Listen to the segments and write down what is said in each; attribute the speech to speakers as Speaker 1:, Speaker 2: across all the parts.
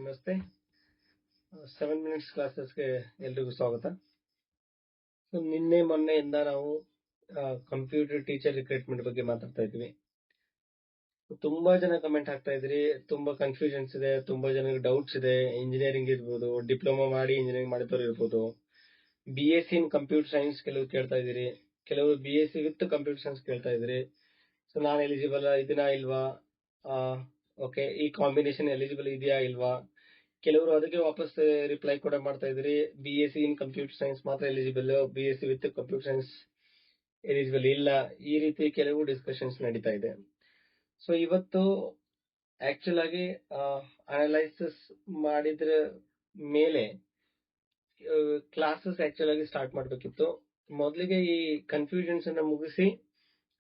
Speaker 1: ನಮಸ್ತೆ. 7 ಮಿನಿಟ್ಸ್ ಕ್ಲಾಸಸ್ಗೆ ಎಲ್ರಿಗೂ ಸ್ವಾಗತ. ಸೊ ನಿನ್ನೆ ಮೊನ್ನೆಯಿಂದ ನಾವು ಕಂಪ್ಯೂಟರ್ ಟೀಚರ್ ರಿಕ್ರೂಟ್ಮೆಂಟ್ ಬಗ್ಗೆ ಮಾತಾಡ್ತಾ ಇದ್ವಿ. ತುಂಬಾ ಜನ ಕಮೆಂಟ್ ಹಾಕ್ತಾ ಇದ್ರಿ, ತುಂಬಾ ಕನ್ಫ್ಯೂಷನ್ಸ್ ಇದೆ, ತುಂಬಾ ಜನಕ್ಕೆ ಡೌಟ್ಸ್ ಇದೆ. ಇಂಜಿನಿಯರಿಂಗ್ ಇರ್ಬೋದು, ಡಿಪ್ಲೊಮಾ ಮಾಡಿ ಇಂಜಿನಿಯರಿಂಗ್ ಮಾಡಿದವರು ಇರ್ಬೋದು, BSc ಇನ್ ಕಂಪ್ಯೂಟರ್ ಸೈನ್ಸ್ ಕೆಲವರು ಕೇಳ್ತಾ ಇದ್ದೀರಿ, ಕೆಲವರು BSc ವಿತ್ ಕಂಪ್ಯೂಟರ್ ಸೈನ್ಸ್ ಕೇಳ್ತಾ ಇದ್ರಿ. ಸೊ ನಾನು ಎಲಿಜಿಬಲ್ ಇದೀನಾ ಇಲ್ವಾ, ಓಕೆ ಈ ಕಾಂಬಿನೇಷನ್ ಎಲಿಜಿಬಲ್ ಇದೆಯಾ ಇಲ್ವಾ, ಕೆಲವರು ಅದಕ್ಕೆ ವಾಪಸ್ ರಿಪ್ಲೈ ಕೂಡ ಮಾಡ್ತಾ ಇದ್ರಿ, BSc ಇನ್ ಕಂಪ್ಯೂಟರ್ ಸೈನ್ಸ್ ಮಾತ್ರ eligible, BSc with computer science eligible ಇಲ್ಲ. ಈ ರೀತಿ ಕೆಲವು ಡಿಸ್ಕಷನ್ಸ್ ನಡೀತಾ ಇದೆ. ಸೊ ಇವತ್ತು ಆಕ್ಚುಲ್ ಆಗಿ ಅನಲೈಸಿಸ್ ಮಾಡಿದ್ರ ಮೇಲೆ ಕ್ಲಾಸಸ್ ಆಕ್ಚುಲ್ ಆಗಿ ಸ್ಟಾರ್ಟ್ ಮಾಡ್ಬೇಕಿತ್ತು. ಮೊದಲಿಗೆ ಈ ಕನ್ಫ್ಯೂಷನ್ಸ್ ಅನ್ನ ಮುಗಿಸಿ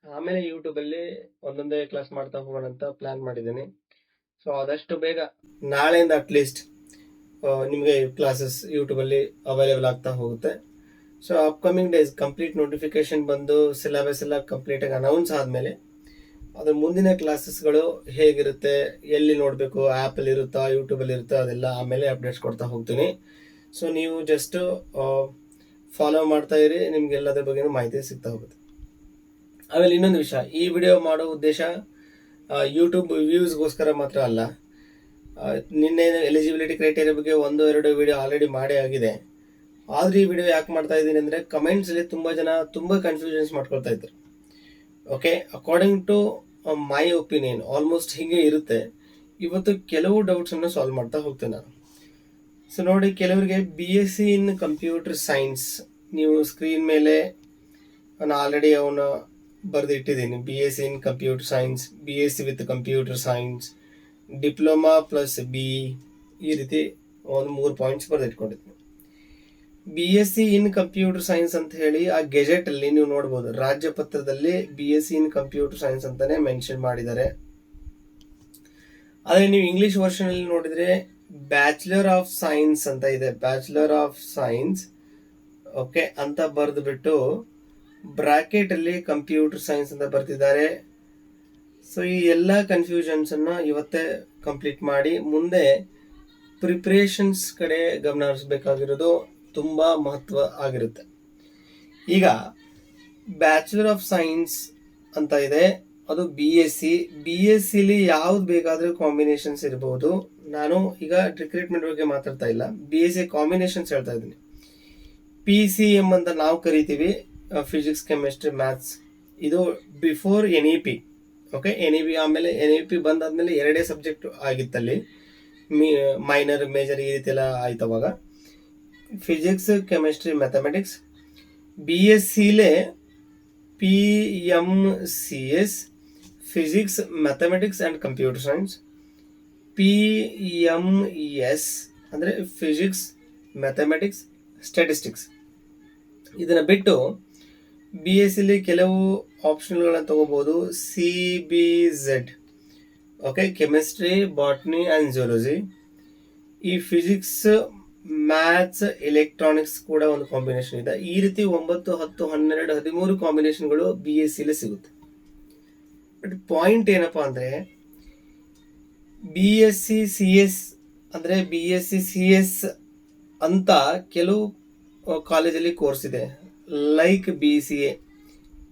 Speaker 1: ಆಮೇಲೆ ಯೂಟ್ಯೂಬ್ ಅಲ್ಲಿ ಒಂದೊಂದೇ ಕ್ಲಾಸ್ ಮಾಡ್ತಾ ಹೋಗೋಣ ಅಂತ ಪ್ಲಾನ್ ಮಾಡಿದ್ದೀನಿ. ಸೊ ಆದಷ್ಟು ಬೇಗ ನಾಳೆಯಿಂದ ಅಟ್ಲೀಸ್ಟ್ ನಿಮಗೆ ಕ್ಲಾಸಸ್ ಯೂಟ್ಯೂಬ್ ಅಲ್ಲಿ ಅವೈಲೇಬಲ್ ಆಗ್ತಾ ಹೋಗುತ್ತೆ. So upcoming days complete notification ಬಂದು ಸಿಲೆಬಸ್ ಎಲ್ಲ ಕಂಪ್ಲೀಟ್ ಆಗಿ ಅನೌನ್ಸ್ ಆದ್ಮೇಲೆ ಅದ್ರ ಮುಂದಿನ ಕ್ಲಾಸಸ್ಗಳು ಹೇಗಿರುತ್ತೆ, ಎಲ್ಲಿ ನೋಡಬೇಕು, ಆ್ಯಪಲ್ಲಿ ಇರುತ್ತಾ ಯೂಟ್ಯೂಬಲ್ಲಿ ಇರುತ್ತಾ, ಅದೆಲ್ಲ ಆಮೇಲೆ ಅಪ್ಡೇಟ್ಸ್ ಕೊಡ್ತಾ ಹೋಗ್ತೀನಿ. ಸೊ ನೀವು ಜಸ್ಟ್ ಫಾಲೋ ಮಾಡ್ತಾ ಇರಿ, ನಿಮ್ಗೆ ಎಲ್ಲದ್ರ ಬಗ್ಗೆ ಮಾಹಿತಿ ಸಿಗ್ತಾ ಹೋಗುತ್ತೆ. ಆಮೇಲೆ ಇನ್ನೊಂದು ವಿಷಯ, ಈ ವಿಡಿಯೋ ಮಾಡೋ ಉದ್ದೇಶ ಯೂಟ್ಯೂಬ್ ವ್ಯೂಸ್ಗೋಸ್ಕರ ಮಾತ್ರ ಅಲ್ಲ. ನಿನ್ನೆ ಎಲಿಜಿಬಿಲಿಟಿ ಕ್ರೈಟೇರಿಯಾ ಬಗ್ಗೆ 1-2 ವಿಡಿಯೋ ಆಲ್ರೆಡಿ ಮಾಡೇ ಆಗಿದೆ. ಆದ್ರೆ ಈ ವಿಡಿಯೋ ಯಾಕೆ ಮಾಡ್ತಾ ಇದ್ದೀನಿ ಅಂದರೆ ಕಮೆಂಟ್ಸಲ್ಲಿ ತುಂಬ ಜನ ತುಂಬ ಕನ್ಫ್ಯೂಷನ್ಸ್ ಮಾಡ್ಕೊಳ್ತಾ ಇದ್ರು. Okay, according to my opinion almost ಹೀಗೆ ಇರುತ್ತೆ. ಇವತ್ತು ಕೆಲವು ಡೌಟ್ಸನ್ನು ಸಾಲ್ವ್ ಮಾಡ್ತಾ ಹೋಗ್ತೇನೆ ನಾನು. ಸೊ ನೋಡಿ, ಕೆಲವರಿಗೆ BSc ಇನ್ ಕಂಪ್ಯೂಟರ್ ಸೈನ್ಸ್, ನೀವು ಸ್ಕ್ರೀನ್ ಮೇಲೆ ನಾನು ಆಲ್ರೆಡಿ ಅವನ್ನ ಬರೆದಿಟ್ಟಿದ್ದೀನಿ. BSc in computer science, BSc with computer science, diploma plus BE, ಈ ರೀತಿ ಒಂದು 3 ಪಾಯಿಂಟ್ಸ್ ಬರೆದಿಟ್ಕೊಂಡಿದ್ದೀನಿ. BSc ಇನ್ ಕಂಪ್ಯೂಟರ್ ಸೈನ್ಸ್ ಅಂತ ಹೇಳಿ ಆ ಗೆಜೆಟ್ ಅಲ್ಲಿ ನೀವು ನೋಡ್ಬೋದು, ರಾಜ್ಯ ಪತ್ರದಲ್ಲಿ BSc ಇನ್ ಕಂಪ್ಯೂಟರ್ ಸೈನ್ಸ್ ಅಂತಾನೆ ಮೆನ್ಷನ್ ಮಾಡಿದ್ದಾರೆ. ಆದ್ರೆ ನೀವು ಇಂಗ್ಲಿಷ್ ವರ್ಷನ್ ಅಲ್ಲಿ ನೋಡಿದ್ರೆ ಬ್ಯಾಚುಲರ್ ಆಫ್ ಸೈನ್ಸ್ ಅಂತ ಇದೆ, ಬ್ಯಾಚುಲರ್ ಆಫ್ ಸೈನ್ಸ್ ಓಕೆ ಅಂತ ಬರೆದು ಬಿಟ್ಟು ಬ್ರಾಕೆಟ್ ಅಲ್ಲಿ ಕಂಪ್ಯೂಟರ್ ಸೈನ್ಸ್ ಅಂತ ಬರ್ತಿದ್ದಾರೆ. ಸೊ ಈ ಎಲ್ಲ ಕನ್ಫ್ಯೂಷನ್ಸ್ ಅನ್ನ ಇವತ್ತೇ ಕಂಪ್ಲೀಟ್ ಮಾಡಿ ಮುಂದೆ ಪ್ರಿಪ್ರೇಷನ್ಸ್ ಕಡೆ ಗಮನ ಹರಿಸಬೇಕಾಗಿರೋದು ತುಂಬಾ ಮಹತ್ವ ಆಗಿರುತ್ತೆ. ಈಗ ಬ್ಯಾಚುಲರ್ ಆಫ್ ಸೈನ್ಸ್ ಅಂತ ಇದೆ, ಅದು BSc ಲಿ ಯಾವ್ದು ಬೇಕಾದ್ರೂ ಕಾಂಬಿನೇಷನ್ಸ್ ಇರಬಹುದು. ನಾನು ಈಗ ರಿಕ್ರೂಟ್ಮೆಂಟ್ ಬಗ್ಗೆ ಮಾತಾಡ್ತಾ ಇಲ್ಲ, BSc ಕಾಂಬಿನೇಷನ್ಸ್ ಹೇಳ್ತಾ ಇದ್ದೀನಿ. PCM ಅಂತ ನಾವು ಕರಿತೀವಿ, ಫಿಸಿಕ್ಸ್, ಕೆಮಿಸ್ಟ್ರಿ, ಮ್ಯಾಥ್ಸ್. ಇದು ಬಿಫೋರ್ NEP. ಓಕೆ, NEP ಆಮೇಲೆ NEP ಬಂದಾದ್ಮೇಲೆ 2 ಸಬ್ಜೆಕ್ಟ್ ಆಗಿತ್ತಲ್ಲಿ, ಮೈನರ್, ಮೇಜರ್ ಈ ರೀತಿ ಎಲ್ಲ ಆಯ್ತವಾಗ. Physics, chemistry, mathematics. BScಲೇ PMCS, physics, mathematics and computer science. PMS ಅಂದರೆ ಫಿಸಿಕ್ಸ್, ಮ್ಯಾಥಮೆಟಿಕ್ಸ್, ಸ್ಟ್ಯಾಟಿಸ್ಟಿಕ್ಸ್. ಇದನ್ನು ಬಿಟ್ಟು BScಲಿ ಕೆಲವು ಆಪ್ಷನ್ಗಳನ್ನ ತಗೋಬಹುದು. CBZ okay, chemistry, botany and geology. ಈ ಫಿಸಿಕ್ಸ್, ಮ್ಯಾಥ್ಸ್, ಎಲೆಕ್ಟ್ರಾನಿಕ್ಸ್ ಕೂಡ ಒಂದು ಕಾಂಬಿನೇಷನ್ ಇದೆ. ಈ ರೀತಿ 9, 10, 12, 13 ಕಾಂಬಿನೇಷನ್ಗಳು BScಲಿ ಸಿಗುತ್ತೆ. ಬಟ್ ಪಾಯಿಂಟ್ ಏನಪ್ಪಾ ಅಂದರೆ BSc CS ಅಂದರೆ BSc CS ಅಂತ ಕೆಲವು ಕಾಲೇಜಲ್ಲಿ ಕೋರ್ಸ್ ಇದೆ, ಲೈಕ್ BCA.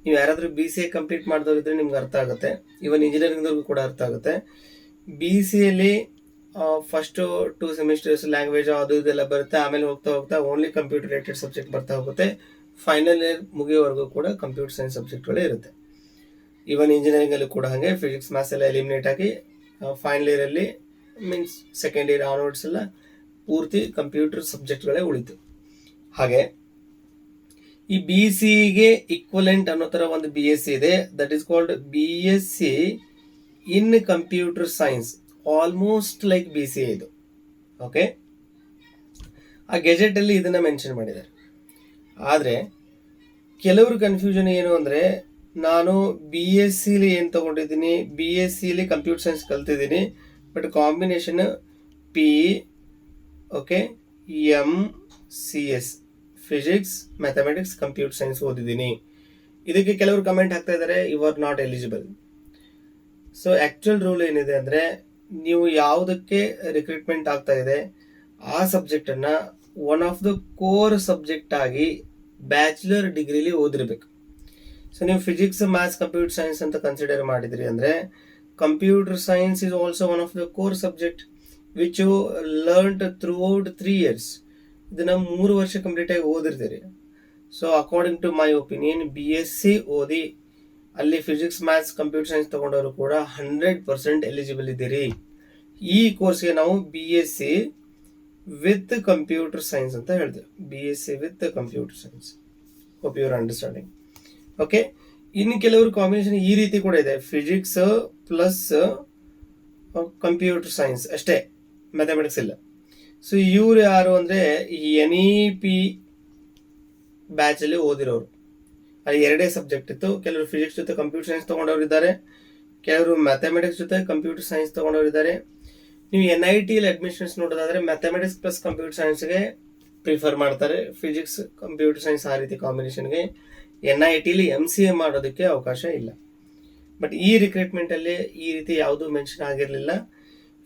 Speaker 1: ನೀವು ಯಾರಾದರೂ BCA ಕಂಪ್ಲೀಟ್ ಮಾಡಿದವ್ರು ಇದ್ರೆ ನಿಮ್ಗೆ ಅರ್ಥ ಆಗುತ್ತೆ, ಇವನ್ ಇಂಜಿನಿಯರಿಂಗ್ದವ್ರಿಗೂ ಕೂಡ ಅರ್ಥ ಆಗುತ್ತೆ. BCAಲಿ ಫಸ್ಟ್ 2 ಸೆಮಿಸ್ಟರ್ಸ್ ಲ್ಯಾಂಗ್ವೇಜ್ ಅದು ಇದೆಲ್ಲ ಬರುತ್ತೆ, ಆಮೇಲೆ ಹೋಗ್ತಾ ಹೋಗ್ತಾ ಓನ್ಲಿ ಕಂಪ್ಯೂಟರ್ ರಿಲೇಟೆಡ್ ಸಬ್ಜೆಕ್ಟ್ ಬರ್ತಾ ಹೋಗುತ್ತೆ. ಫೈನಲ್ ಇಯರ್ ಮುಗಿಯೋವರೆಗೂ ಕೂಡ ಕಂಪ್ಯೂಟರ್ ಸೈನ್ಸ್ ಸಬ್ಜೆಕ್ಟ್ಗಳೇ ಇರುತ್ತೆ. ಇವನ್ ಇಂಜಿನಿಯರಿಂಗಲ್ಲಿ ಕೂಡ ಹಾಗೆ ಫಿಸಿಕ್ಸ್, ಮ್ಯಾಥ್ಸ್ ಎಲ್ಲ ಎಲಿಮಿನೇಟ್ ಆಗಿ ಫೈನಲ್ ಇಯರಲ್ಲಿ ಮೀನ್ಸ್ ಸೆಕೆಂಡ್ ಇಯರ್ ಆನ್ವರ್ಡ್ಸ್ ಎಲ್ಲ ಪೂರ್ತಿ ಕಂಪ್ಯೂಟರ್ ಸಬ್ಜೆಕ್ಟ್ಗಳೇ ಉಳಿತು. ಹಾಗೆ ಈ BCಗೆ ಈಕ್ವಲೆಂಟ್ ಅನ್ನೋ ಥರ ಒಂದು BSc ಇದೆ, that is called BSc in computer science, almost like BCA ಇದು. ಓಕೆ, ಆ ಗೆಜೆಟ್ ಅಲ್ಲಿ ಇದನ್ನ ಮೆನ್ಷನ್ ಮಾಡಿದ್ದಾರೆ. ಆದರೆ ಕೆಲವರು ಕನ್ಫ್ಯೂಷನ್ ಏನು ಅಂದರೆ, ನಾನು BScಲಿ ಏನು ತಗೊಂಡಿದ್ದೀನಿ, BScಲಿ ಕಂಪ್ಯೂಟರ್ ಸೈನ್ಸ್ ಕಲ್ತಿದ್ದೀನಿ, but combination PE okay MCS physics, mathematics, computer science ಓದಿದ್ದೀನಿ. ಇದಕ್ಕೆ ಕೆಲವರು ಕಮೆಂಟ್ ಹಾಕ್ತಾ ಇದ್ದಾರೆ, you are not eligible. So actual rule ಏನಿದೆ ಅಂದರೆ ನೀವು ಯಾವುದಕ್ಕೆ ರಿಕ್ರೂಟ್ಮೆಂಟ್ ಆಗ್ತಾ ಇದೆ ಆ ಸಬ್ಜೆಕ್ಟನ್ನು one of the core subject ಆಗಿ ಬ್ಯಾಚುಲರ್ ಡಿಗ್ರಿಲಿ ಓದಿರ್ಬೇಕು. ಸೊ ನೀವು ಫಿಸಿಕ್ಸ್, ಮ್ಯಾಥ್ಸ್, ಕಂಪ್ಯೂಟರ್ ಸೈನ್ಸ್ ಅಂತ ಕನ್ಸಿಡರ್ ಮಾಡಿದ್ರಿ ಅಂದರೆ computer science is also one of the core subject which you learned through out 3 years. ಇದನ್ನು 3 ವರ್ಷ ಕಂಪ್ಲೀಟಾಗಿ ಓದಿರ್ತೀರಿ. So according to my opinion BSc ಓದಿ ಅಲ್ಲಿ ಫಿಸಿಕ್ಸ್, ಮ್ಯಾಥ್ಸ್, ಕಂಪ್ಯೂಟರ್ ಸೈನ್ಸ್ ತಗೊಂಡವರು ಕೂಡ 100% ಎಲಿಜಿಬಲ್ ಇದ್ದೀರಿ. ಈ ಕೋರ್ಸ್ಗೆ ನಾವು BSc ವಿತ್ ಕಂಪ್ಯೂಟರ್ ಸೈನ್ಸ್ ಅಂತ ಹೇಳ್ತೇವೆ. BSc with computer science. Hope your understanding. Okay, ಇನ್ನು ಕೆಲವರು ಕಾಂಬಿನೇಷನ್ ಈ ರೀತಿ ಕೂಡ ಇದೆ, ಫಿಸಿಕ್ಸ್ ಪ್ಲಸ್ ಕಂಪ್ಯೂಟರ್ ಸೈನ್ಸ್ ಅಷ್ಟೇ, ಮ್ಯಾಥಮೆಟಿಕ್ಸ್ ಇಲ್ಲ. ಸೊ ಇವ್ರು ಯಾರು ಅಂದರೆ NEP ಬ್ಯಾಚಲ್ಲಿ ಓದಿರೋರು. ಅಲ್ಲಿ 2 ಸಬ್ಜೆಕ್ಟ್ ಇತ್ತು. ಕೆಲವರು ಫಿಸಿಕ್ಸ್ ಜೊತೆ ಕಂಪ್ಯೂಟರ್ ಸೈನ್ಸ್ ತೊಗೊಂಡವ್ರು ಇದ್ದಾರೆ, ಕೆಲವರು ಮ್ಯಾಥಮೆಟಿಕ್ಸ್ ಜೊತೆ ಕಂಪ್ಯೂಟರ್ ಸೈನ್ಸ್ ತೊಗೊಂಡವ್ರು ಇದ್ದಾರೆ. ನೀವು NITಯಲ್ಲಿ ಅಡ್ಮಿಷನ್ಸ್ ನೋಡೋದಾದರೆ ಮ್ಯಾಥಮೆಟಿಕ್ಸ್ ಪ್ಲಸ್ ಕಂಪ್ಯೂಟರ್ ಸೈನ್ಸ್ಗೆ ಪ್ರಿಫರ್ ಮಾಡ್ತಾರೆ, ಫಿಸಿಕ್ಸ್ ಕಂಪ್ಯೂಟರ್ ಸೈನ್ಸ್ ಆ ರೀತಿ ಕಾಂಬಿನೇಷನ್ಗೆ. NITಲಿ MCA ಮಾಡೋದಕ್ಕೆ ಅವಕಾಶ ಇಲ್ಲ. ಬಟ್ ಈ ರಿಕ್ರೂಟ್ಮೆಂಟಲ್ಲಿ ಈ ರೀತಿ ಯಾವುದೂ ಮೆನ್ಷನ್ ಆಗಿರಲಿಲ್ಲ.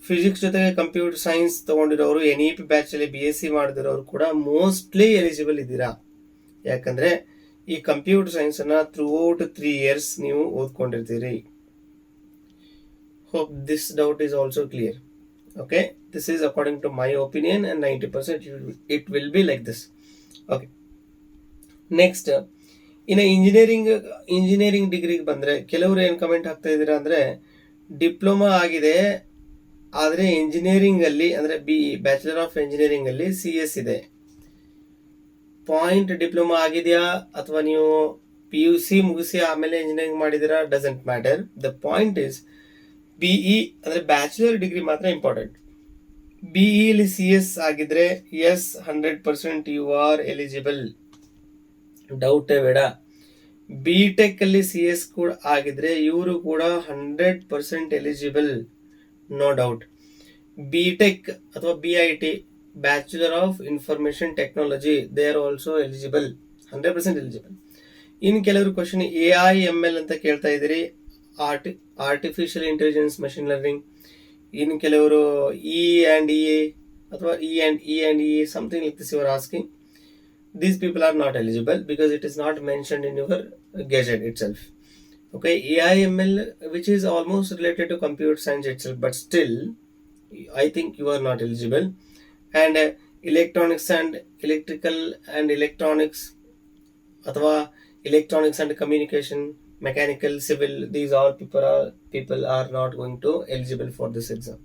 Speaker 1: ಫಿಸಿಕ್ಸ್ ಜೊತೆಗೆ ಕಂಪ್ಯೂಟರ್ ಸೈನ್ಸ್ ತೊಗೊಂಡಿರೋರು, NEP ಬ್ಯಾಚಲ್ಲಿ BSc ಮಾಡಿದಿರೋರು ಕೂಡ ಮೋಸ್ಟ್ಲಿ ಎಲಿಜಿಬಲ್ ಇದ್ದೀರಾ. ಯಾಕಂದರೆ ಈ ಕಂಪ್ಯೂಟರ್ ಸೈನ್ಸನ್ನು ಥ್ರೂ ಔಟ್ 3 years ನೀವು ಓದ್ಕೊಂಡಿರ್ತೀರಿ. Hope this doubt is also clear. Okay, this is according to my opinion and 90% it will be like this. Okay, next ಇನ್ನು ಇಂಜಿನಿಯರಿಂಗ್ ಡಿಗ್ರಿಗೆ ಬಂದರೆ ಕೆಲವರು ಏನು ಕಮೆಂಟ್ ಹಾಕ್ತಾ ಇದ್ದೀರಾ ಅಂದರೆ ಡಿಪ್ಲೊಮಾ ಆಗಿದೆ ಆದರೆ ಇಂಜಿನಿಯರಿಂಗಲ್ಲಿ ಅಂದರೆ ಬ್ಯಾಚುಲರ್ ಆಫ್ ಇಂಜಿನಿಯರಿಂಗಲ್ಲಿ CS ಇದೆ. ಪಾಯಿಂಟ್ ಡಿಪ್ಲೊಮಾ ಆಗಿದೆಯಾ ಅಥವಾ ನೀವು PUC ಮುಗಿಸಿ ಆಮೇಲೆ ಇಂಜಿನಿಯರಿಂಗ್ ಮಾಡಿದ್ದೀರಾ, doesn't matter. The point is BE ಅಂದರೆ ಬ್ಯಾಚುಲರ್ ಡಿಗ್ರಿ ಮಾತ್ರ ಇಂಪಾರ್ಟೆಂಟ್. BEಲಿ CS ಆಗಿದ್ರೆ ಎಸ್ 100% ಯು ಆರ್ ಎಲಿಜಿಬಲ್, ಡೌಟೇ ಬೇಡ. BTech ಅಲ್ಲಿ CS ಕೂಡ ಆಗಿದ್ರೆ ಇವರು ಕೂಡ 100% ಎಲಿಜಿಬಲ್, ನೋ ಡೌಟ್. BTech ಅಥವಾ BIT bachelor of information technology they are also eligible, 100% eligible. ಇನ್ನು ಕೆಲವರು ಕ್ವಶನ್ AI ML ಅಂತ ಕೇಳ್ತಾ ಇದ್ದೀರಿ, ಆರ್ಟಿಫಿಷಿಯಲ್ ಇಂಟೆಲಿಜೆನ್ಸ್, ಮಷಿನ್ ಲರ್ನಿಂಗ್. ಇನ್ನು ಕೆಲವರು E&E ಅಥವಾ E&E something like this you are asking. These people are not eligible because it is not mentioned in your gadget itself. Okay, AI ML which is almost related to computer science itself, but still I think you are not eligible. And electronics and electrical and electronics ಅಥವಾ electronics and communication, mechanical, civil, these all people are not going to eligible for this exam.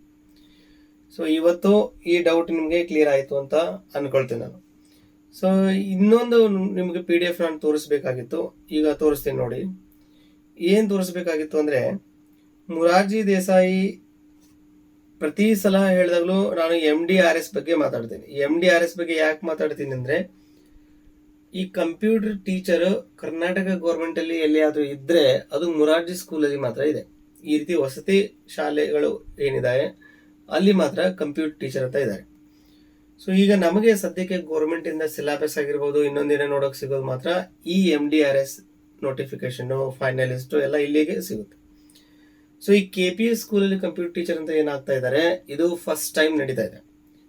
Speaker 1: So ಇವತ್ತು ಈ doubt ನಿಮಗೆ clear ಆಯಿತು ಅಂತ ಅಂದ್ಕೊಳ್ತೀನಿ ನಾನು. So ಇನ್ನೊಂದು ನಿಮಗೆ PDF ನಾನು ತೋರಿಸ್ಬೇಕಾಗಿತ್ತು, ಈಗ ತೋರಿಸ್ತೀನಿ ನೋಡಿ. ಏನು ತೋರಿಸ್ಬೇಕಾಗಿತ್ತು ಅಂದರೆ ಮೊರಾರ್ಜಿ ದೇಸಾಯಿ ಪ್ರತಿ ಸಲ ಹೇಳಿದಾಗಲೂ ನಾನು MDRS ಬಗ್ಗೆ ಮಾತಾಡ್ತೀನಿ. MDRS ಬಗ್ಗೆ ಯಾಕೆ ಮಾತಾಡ್ತೀನಿ ಅಂದರೆ ಈ ಕಂಪ್ಯೂಟರ್ ಟೀಚರ್ ಕರ್ನಾಟಕ ಗೌರ್ಮೆಂಟಲ್ಲಿ ಎಲ್ಲಿಯಾದರೂ ಇದ್ದರೆ ಅದು ಮೊರಾರ್ಜಿ ಸ್ಕೂಲಲ್ಲಿ ಮಾತ್ರ ಇದೆ. ಈ ರೀತಿ ವಸತಿ ಶಾಲೆಗಳು ಏನಿದೆ ಅಲ್ಲಿ ಮಾತ್ರ ಕಂಪ್ಯೂಟರ್ ಟೀಚರ್ ಅಂತ ಇದ್ದಾರೆ. ಸೊ ಈಗ ನಮಗೆ ಸದ್ಯಕ್ಕೆ ಗೌರ್ಮೆಂಟಿಂದ ಸಿಲೆಬಸ್ ಆಗಿರ್ಬೋದು ಇನ್ನೊಂದಿನ ನೋಡೋಕೆ ಸಿಗೋದು ಮಾತ್ರ ಈ MDRS ನೋಟಿಫಿಕೇಶನ್ನು, ಫೈನಲಿಸ್ಟು ಎಲ್ಲ ಇಲ್ಲಿಗೆ ಸಿಗುತ್ತೆ. ಸೊ ಈ KPS ಸ್ಕೂಲಲ್ಲಿ ಕಂಪ್ಯೂಟರ್ ಟೀಚರ್ ಅಂತ ಏನಾಗ್ತಾ ಇದ್ದಾರೆ, ಇದು ಫಸ್ಟ್ ಟೈಮ್ ನಡೀತಾ ಇದೆ.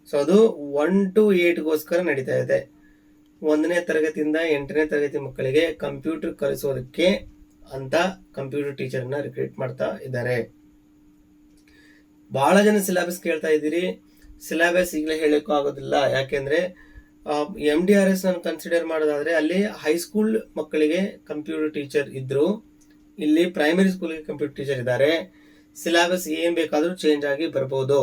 Speaker 1: ಸೊ ಅದು 1 to 8ಗೋಸ್ಕರ ನಡೀತಾ ಇದೆ. 1ನೇ ತರಗತಿಯಿಂದ 8ನೇ ತರಗತಿ ಮಕ್ಕಳಿಗೆ ಕಂಪ್ಯೂಟರ್ ಕಲಿಸೋದಕ್ಕೆ ಅಂತ ಕಂಪ್ಯೂಟರ್ ಟೀಚರ್ನ ರಿಕ್ರೂಟ್ ಮಾಡ್ತಾ ಇದ್ದಾರೆ. ಬಹಳ ಜನ ಸಿಲೆಬಸ್ ಕೇಳ್ತಾ ಇದ್ದೀರಿ. ಸಿಲೆಬಸ್ ಈಗಲೇ ಹೇಳೋಕ್ಕೂ ಆಗೋದಿಲ್ಲ, ಯಾಕೆಂದರೆ MDRS ನಾನು ಕನ್ಸಿಡರ್ ಮಾಡೋದಾದರೆ ಅಲ್ಲಿ ಹೈಸ್ಕೂಲ್ ಮಕ್ಕಳಿಗೆ ಕಂಪ್ಯೂಟರ್ ಟೀಚರ್ ಇದ್ದರು, ಇಲ್ಲಿ ಪ್ರೈಮರಿ ಸ್ಕೂಲ್ಗೆ ಕಂಪ್ಯೂಟರ್ ಟೀಚರ್ ಇದ್ದಾರೆ. ಸಿಲೆಬಸ್ ಏನು ಬೇಕಾದರೂ ಚೇಂಜ್ ಆಗಿ ಬರ್ಬೋದು.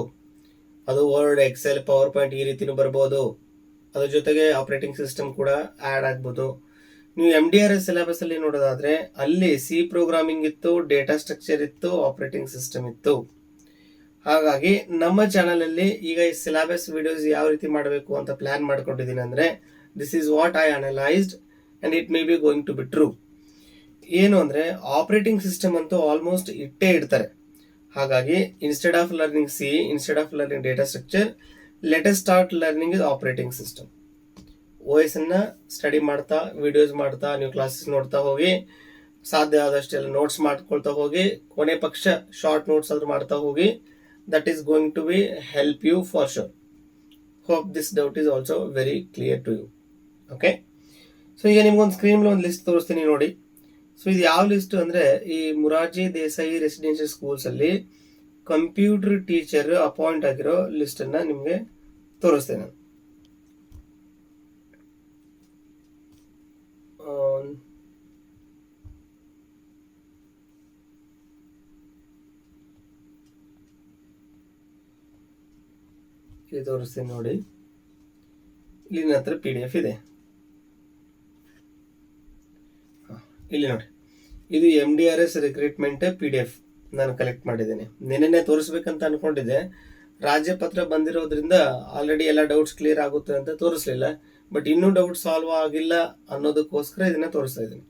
Speaker 1: ಅದು ವರ್ಡ್, ಎಕ್ಸೆಲ್, ಪವರ್ ಪಾಯಿಂಟ್ ಈ ರೀತಿನೂ ಬರ್ಬೋದು. ಅದ್ರ ಜೊತೆಗೆ ಆಪರೇಟಿಂಗ್ ಸಿಸ್ಟಮ್ ಕೂಡ ಆ್ಯಡ್ ಆಗ್ಬೋದು. ನೀವು MDRS ಸಿಲೆಬಸ್ಸಲ್ಲಿ ನೋಡೋದಾದರೆ ಅಲ್ಲಿ C ಪ್ರೋಗ್ರಾಮಿಂಗ್ ಇತ್ತು, ಡೇಟಾ ಸ್ಟ್ರಕ್ಚರ್ ಇತ್ತು, ಆಪರೇಟಿಂಗ್ ಸಿಸ್ಟಮ್ ಇತ್ತು. ಹಾಗಾಗಿ ನಮ್ಮ ಚಾನಲಲ್ಲಿ ಈಗ ಈ ಸಿಲೆಬಸ್ ವಿಡಿಯೋಸ್ ಯಾವ ರೀತಿ ಮಾಡಬೇಕು ಅಂತ ಪ್ಲ್ಯಾನ್ ಮಾಡ್ಕೊಂಡಿದ್ದೀನಿ ಅಂದರೆ this is what I analysed and it may be going to be true. ಏನು ಅಂದರೆ ಆಪರೇಟಿಂಗ್ ಸಿಸ್ಟಮ್ ಅಂತೂ ಆಲ್ಮೋಸ್ಟ್ ಇಟ್ಟೇ ಇಡ್ತಾರೆ. ಹಾಗಾಗಿ instead of learning C, instead of learning data structure, let us start learning is operating system. OS ಅನ್ನು study ಮಾಡ್ತಾ, videos ಮಾಡ್ತಾ, ನೀವು ಕ್ಲಾಸಸ್ ನೋಡ್ತಾ ಹೋಗಿ, ಸಾಧ್ಯ ಆದಷ್ಟೆಲ್ಲ ನೋಟ್ಸ್ ಮಾಡ್ಕೊಳ್ತಾ ಹೋಗಿ, ಕೊನೆ ಪಕ್ಷ ಶಾರ್ಟ್ ನೋಟ್ಸ್ ಆದರೂ ಮಾಡ್ತಾ ಹೋಗಿ. that is going to be help you for sure. Hope this doubt is also very clear to you. Okay, so ಈಗ ನಿಮ್ಗೊಂದು ಸ್ಕ್ರೀನ್ ಒಂದು ಲಿಸ್ಟ್ ತೋರಿಸ್ತೀನಿ ನೋಡಿ. ಸೊ ಇದು ಯಾವ ಲಿಸ್ಟ್ ಅಂದ್ರೆ ಈ ಮುರಾರ್ಜಿ ದೇಸಾಯಿ ರೆಸಿಡೆನ್ಷಿಯಲ್ ಸ್ಕೂಲ್ಸ್ ಅಲ್ಲಿ ಕಂಪ್ಯೂಟರ್ ಟೀಚರ್ ಅಪಾಯಿಂಟ್ ಆಗಿರೋ ಲಿಸ್ಟ್ ಅನ್ನ ನಿಮ್ಗೆ ತೋರಿಸ್ತೇನೆ. ಇಲ್ಲಿ ತೋರಿಸ್ತೀನಿ ನೋಡಿ. ಇಲ್ಲಿ ನನ್ನ ಹತ್ರ PDF ಇದೆ. ಇಲ್ಲಿ ನೋಡಿ, ಇದು MDRS ರಿಕ್ರೂಟ್ಮೆಂಟ್ PDF ನಾನು ಕಲೆಕ್ಟ್ ಮಾಡಿದ್ದೇನೆ. ನಿನ್ನೆ ತೋರಿಸ್ಬೇಕಂತ ಅನ್ಕೊಂಡಿದ್ದೆ, ರಾಜ್ಯ ಪತ್ರ ಬಂದಿರೋದ್ರಿಂದ ಆಲ್ರೆಡಿ ಎಲ್ಲ ಡೌಟ್ಸ್ ಕ್ಲಿಯರ್ ಆಗುತ್ತೆ ಅಂತ ತೋರಿಸ್ಲಿಲ್ಲ. ಬಟ್ ಇನ್ನೂ ಡೌಟ್ ಸಾಲ್ವ್ ಆಗಿಲ್ಲ ಅನ್ನೋದಕ್ಕೋಸ್ಕರ ಇದನ್ನ ತೋರಿಸ್ತಾ ಇದ್ದೀನಿ.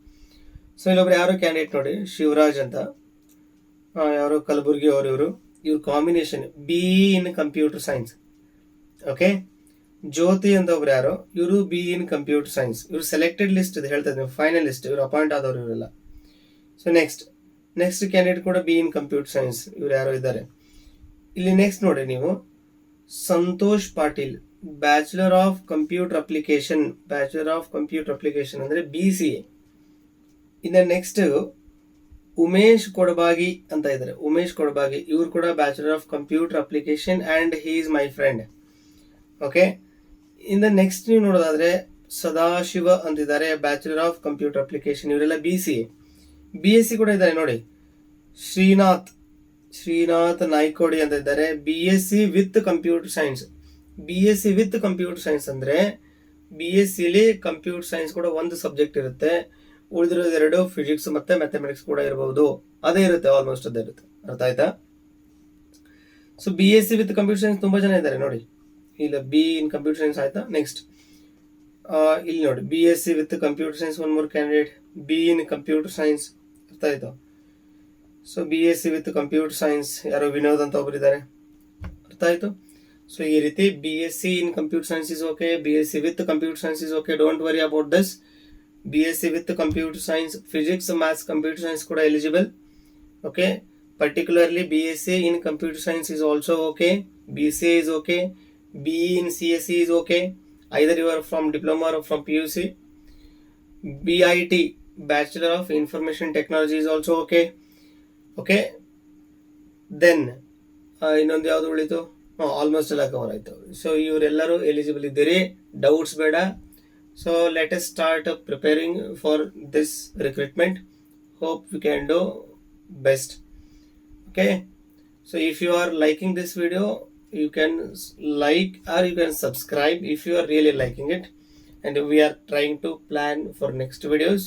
Speaker 1: ಸೊ ಇಲ್ಲೊಬ್ರು ಯಾರೋ ಕ್ಯಾಂಡಿಡೇಟ್ ನೋಡಿ, ಶಿವರಾಜ್ ಅಂತ, ಯಾರೋ ಕಲಬುರ್ಗಿ ಇವ್ರ combination BE in computer science. Okay, Jyoti ಅಂತ ಒಬ್ರು ಯಾರೋ, ಇವರು BE ಇನ್ ಕಂಪ್ಯೂಟರ್ ಸೈನ್ಸ್. ಇವ್ರು ಸೆಲೆಕ್ಟೆಡ್ ಲಿಸ್ಟ್ ಇದೆ, ಹೇಳ್ತಾ ಇದ್ದೀನಿ, ಫೈನಲ್ ಲಿಸ್ಟ್, ಇವ್ರು ಅಪಾಯಿಂಟ್ ಆದವ್ರು ಇವರೆಲ್ಲ. ಸೊ ನೆಕ್ಸ್ಟ್ ಕ್ಯಾಂಡಿಡೇಟ್ ಕೂಡ BE ಇನ್ ಕಂಪ್ಯೂಟರ್ ಸೈನ್ಸ್, ಇವ್ರು ಯಾರೋ ಇದ್ದಾರೆ. ಇಲ್ಲಿ ನೆಕ್ಸ್ಟ್ ನೋಡಿ ನೀವು, Santosh Patil, bachelor of computer application ಅಂದ್ರೆ BCA. ಇನ್ನು ನೆಕ್ಸ್ಟ್ ಉಮೇಶ್ ಕೊಡಬಾಗಿ ಅಂತ ಇದ್ದಾರೆ, ಉಮೇಶ್ ಕೊಡಬಾಗಿ, ಇವ್ರು ಕೂಡ bachelor of computer application and he is my friend. Okay, ಇನ್ನು ನೆಕ್ಸ್ಟ್ ನೀವು ನೋಡೋದಾದ್ರೆ ಸದಾಶಿವ ಅಂತಿದ್ದಾರೆ, ಬ್ಯಾಚುಲರ್ ಆಫ್ ಕಂಪ್ಯೂಟರ್ ಅಪ್ಲಿಕೇಶನ್, ಇವರೆಲ್ಲ BCA. BSc ಕೂಡ ಇದ್ದಾರೆ ನೋಡಿ, ಶ್ರೀನಾಥ್ ನಾಯ್ಕೋಡಿ ಅಂತ ಇದ್ದಾರೆ, BSc with computer science. BSc with computer science ಅಂದ್ರೆ BScಲಿ ಕಂಪ್ಯೂಟರ್ ಸೈನ್ಸ್ ಕೂಡ ಒಂದು ಸಬ್ಜೆಕ್ಟ್ ಇರುತ್ತೆ, ಉಳಿದಿರೋದು 2 ಫಿಸಿಕ್ಸ್ ಮತ್ತೆ ಮ್ಯಾಥಮೆಟಿಕ್ಸ್ ಕೂಡ ಇರಬಹುದು, ಅದೇ ಇರುತ್ತೆ, ಆಲ್ಮೋಸ್ಟ್ ಅದೇ ಇರುತ್ತೆ. ಅರ್ಥ ಆಯ್ತಾ? So BSc with computer science ತುಂಬಾ ಜನ ಇದ್ದಾರೆ ನೋಡಿ. ಇಲ್ಲ BE ಇನ್ ಕಂಪ್ಯೂಟರ್ ಸೈನ್ಸ್ ಆಯ್ತಾ. ನೆಕ್ಸ್ಟ್ ಇಲ್ಲಿ ನೋಡಿ, BSc with computer science, one more candidate, BE in computer science. ಅರ್ಥ ಆಯ್ತು? So BSc with computer science ಯಾರೋ ವಿನೋದ್ ಅಂತ ಒಬ್ರು ಇದ್ದಾರೆ. ಅರ್ಥ ಆಯ್ತು? ಸೊ ಈ ರೀತಿ BSc in computer science is okay, BSc with computer science is okay, don't worry about this. BSc with computer science, physics, maths, computer science ಕೂಡ eligible. Okay, particularly BSc in computer science is also okay, BCA is okay, BE in CSE is okay, either you are from diploma or from PUC. BIT, Bachelor of Information Technology is also okay. Okay, then ಇನ್ನೊಂದು ಯಾವ್ದು ಉಳಿತು? Almost ಎಲ್ಲ cover ಆಯ್ತು. So ಇವರೆಲ್ಲರೂ eligible ಇದ್ದೀರಿ, doubts ಬೇಡ. So let us start preparing for this recruitment. Hope we can do best. Okay, so if you are liking this video, you can like or you can subscribe if you are really liking it. And we are trying to plan for next videos.